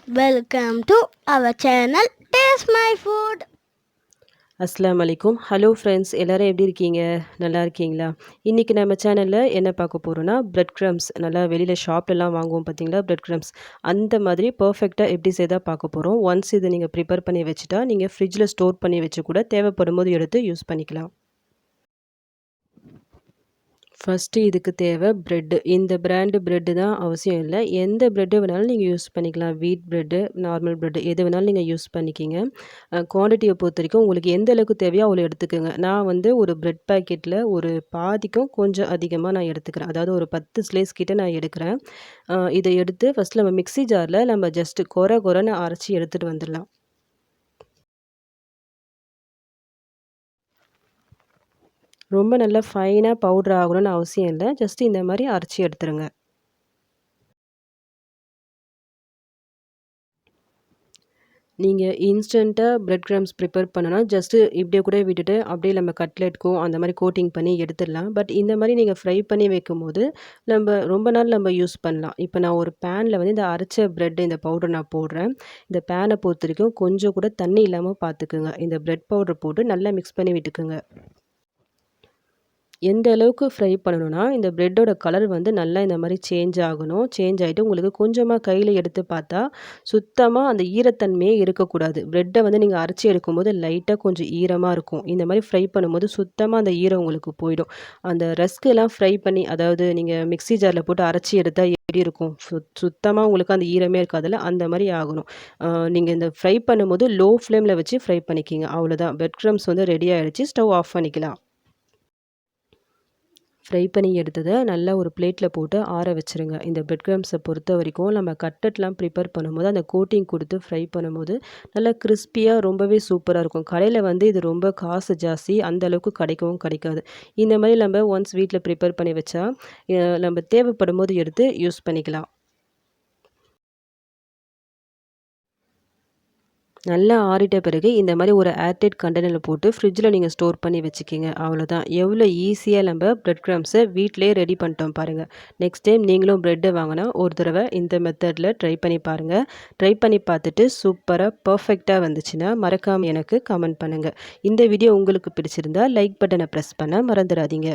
Welcome to our channel Taste My Food. அஸ்ஸலாமு அலைக்கும். Hello friends, எல்லாரும் எப்படி இருக்கீங்க? நல்லா இருக்கீங்களா? இன்றைக்கி நம்ம சேனலில் என்ன பார்க்க போகிறோன்னா, பிரெட் க்ரம்ஸ் நல்லா வெளியில் ஷாப்லலாம் வாங்குவோம் பார்த்தீங்களா, பிரெட் க்ரம்ஸ் அந்த மாதிரி பர்ஃபெக்டாக எப்படி செய்தால் பார்க்க போகிறோம். ஒன்ஸ் இதை நீங்கள் ப்ரிப்பேர் பண்ணி வச்சுட்டா, நீங்கள் ஃப்ரிட்ஜில் ஸ்டோர் பண்ணி வச்சு கூட தேவைப்படும் போது எடுத்து யூஸ் பண்ணிக்கலாம். ஃபஸ்ட்டு இதுக்கு தேவை ப்ரெட்டு. இந்த பிராண்டு ப்ரெட்டு தான் அவசியம் இல்லை. எந்த ப்ரெட்டு வேணாலும் நீங்கள் யூஸ் பண்ணிக்கலாம். வீட் ப்ரெட்டு, நார்மல் ப்ரெட்டு எது வேணாலும் நீங்கள் யூஸ் பண்ணிக்கிங்க. குவான்டிட்டியை பொறுத்த வரைக்கும் உங்களுக்கு எந்த அளவுக்கு தேவையோ அவ்வளோ எடுத்துக்கோங்க. நான் வந்து ஒரு ப்ரெட் பாக்கெட்டில் ஒரு பாதிக்கும் கொஞ்சம் அதிகமாக நான் எடுத்துக்கிறேன். அதாவது ஒரு 10 ஸ்லைஸ் கிட்ட நான் எடுக்கிறேன். இதை எடுத்து ஃபஸ்ட்டு நம்ம மிக்ஸி ஜாரில் நம்ம ஜஸ்ட்டு கொரன்னு அரைச்சி எடுத்துகிட்டு வந்துடலாம். ரொம்ப நல்லா ஃபைனாக பவுடர் ஆகணும்னு அவசியம் இல்லை. ஜஸ்ட் இந்த மாதிரி அரைச்சி எடுத்துருங்க. நீங்கள் இன்ஸ்டண்ட்டாக பிரெட் க்ரம்ஸ் ப்ரிப்பேர் பண்ணணும்னா ஜஸ்ட்டு இப்படியே கூட விட்டுட்டு அப்படியே நம்ம கட்லெட்க்கும் அந்த மாதிரி கோட்டிங் பண்ணி எடுத்துடலாம். பட் இந்த மாதிரி நீங்கள் ஃப்ரை பண்ணி வைக்கும்போது ரொம்ப நாள் நம்ம யூஸ் பண்ணலாம். இப்போ நான் ஒரு பேனில் வந்து இந்த அரைச்ச பிரெட் இந்த பவுடர் நான் போடுறேன். இந்த பேனை பொறுத்த வரைக்கும் கொஞ்சம் கூட தண்ணி இல்லாமல் பார்த்துக்குங்க. இந்த பிரெட் பவுடர் போட்டு நல்லா மிக்ஸ் பண்ணி விட்டுக்குங்க. எந்த அளவுக்கு ஃப்ரை பண்ணணும்னா, இந்த பிரெட்டோட கலர் வந்து நல்லா இந்த மாதிரி சேஞ்ச் ஆகணும். சேஞ்ச் ஆகிட்டு உங்களுக்கு கொஞ்சமாக கையில் எடுத்து பார்த்தா, சுத்தமாக அந்த ஈரத்தன்மையே இருக்கக்கூடாது. பிரெட்டை வந்து நீங்கள் அரைச்சி எடுக்கும்போது லைட்டாக கொஞ்சம் ஈரமாக இருக்கும். இந்த மாதிரி ஃப்ரை பண்ணும்போது சுத்தமாக அந்த ஈரம் உங்களுக்கு போயிடும். அந்த ரஸ்க்கெல்லாம் ஃப்ரை பண்ணி, அதாவது நீங்கள் மிக்ஸி ஜாரில் போட்டு அரைச்சி எடுத்தால் எப்படி இருக்கும்? சுத்தமாக உங்களுக்கு அந்த ஈரமே இருக்காதுல்ல, அந்த மாதிரி ஆகணும். நீங்கள் இந்த ஃப்ரை பண்ணும்போது லோ ஃப்ளேமில் வச்சு ஃப்ரை பண்ணிக்கிங்க. அவ்வளோதான். பிரெட் க்ரம்ஸ் வந்து ரெடி ஆகிடுச்சு. ஸ்டவ் ஆஃப் பண்ணிக்கலாம். ஃப்ரை பண்ணி எடுத்ததை நல்லா ஒரு பிளேட்டில் போட்டு ஆற வச்சுருங்க. இந்த பிரெட் க்ரம்ஸை பொறுத்த வரைக்கும் நம்ம கட்லெட்லாம் ப்ரிப்பேர் பண்ணும்போது அந்த கோட்டிங் கொடுத்து ஃப்ரை பண்ணும்போது நல்லா கிறிஸ்பியாக ரொம்பவே சூப்பராக இருக்கும். கடையில் வந்து இது ரொம்ப காசு ஜாஸ்தி, அந்த அளவுக்கு கிடைக்கவும் கிடைக்காது. இந்த மாதிரி நம்ம ஒன்ஸ் வீட்டில் ப்ரிப்பேர் பண்ணி வச்சா நம்ம தேவைப்படும் போது எடுத்து யூஸ் பண்ணிக்கலாம். நல்லா ஆறிட்ட பிறகு இந்த மாதிரி ஒரு ஏர்டைட் கண்டெய்னரில் போட்டு ஃப்ரிட்ஜில் நீங்கள் ஸ்டோர் பண்ணி வச்சுக்கிங்க. அவ்வளோதான். எவ்வளோ ஈஸியாக நம்ம பிரெட் க்ரம்ஸை வீட்டிலேயே ரெடி பண்ணிட்டோம் பாருங்கள். நெக்ஸ்ட் டைம் நீங்களும் ப்ரெட்டு வாங்கினா ஒரு தடவை இந்த மெத்தடில் ட்ரை பண்ணி பாருங்கள். ட்ரை பண்ணி பார்த்துட்டு சூப்பராக பர்ஃபெக்டாக வந்துச்சுன்னா மறக்காமல் எனக்கு கமெண்ட் பண்ணுங்கள். இந்த வீடியோ உங்களுக்கு பிடிச்சிருந்தா லைக் பட்டனை ப்ரெஸ் பண்ண மறந்துடாதீங்க.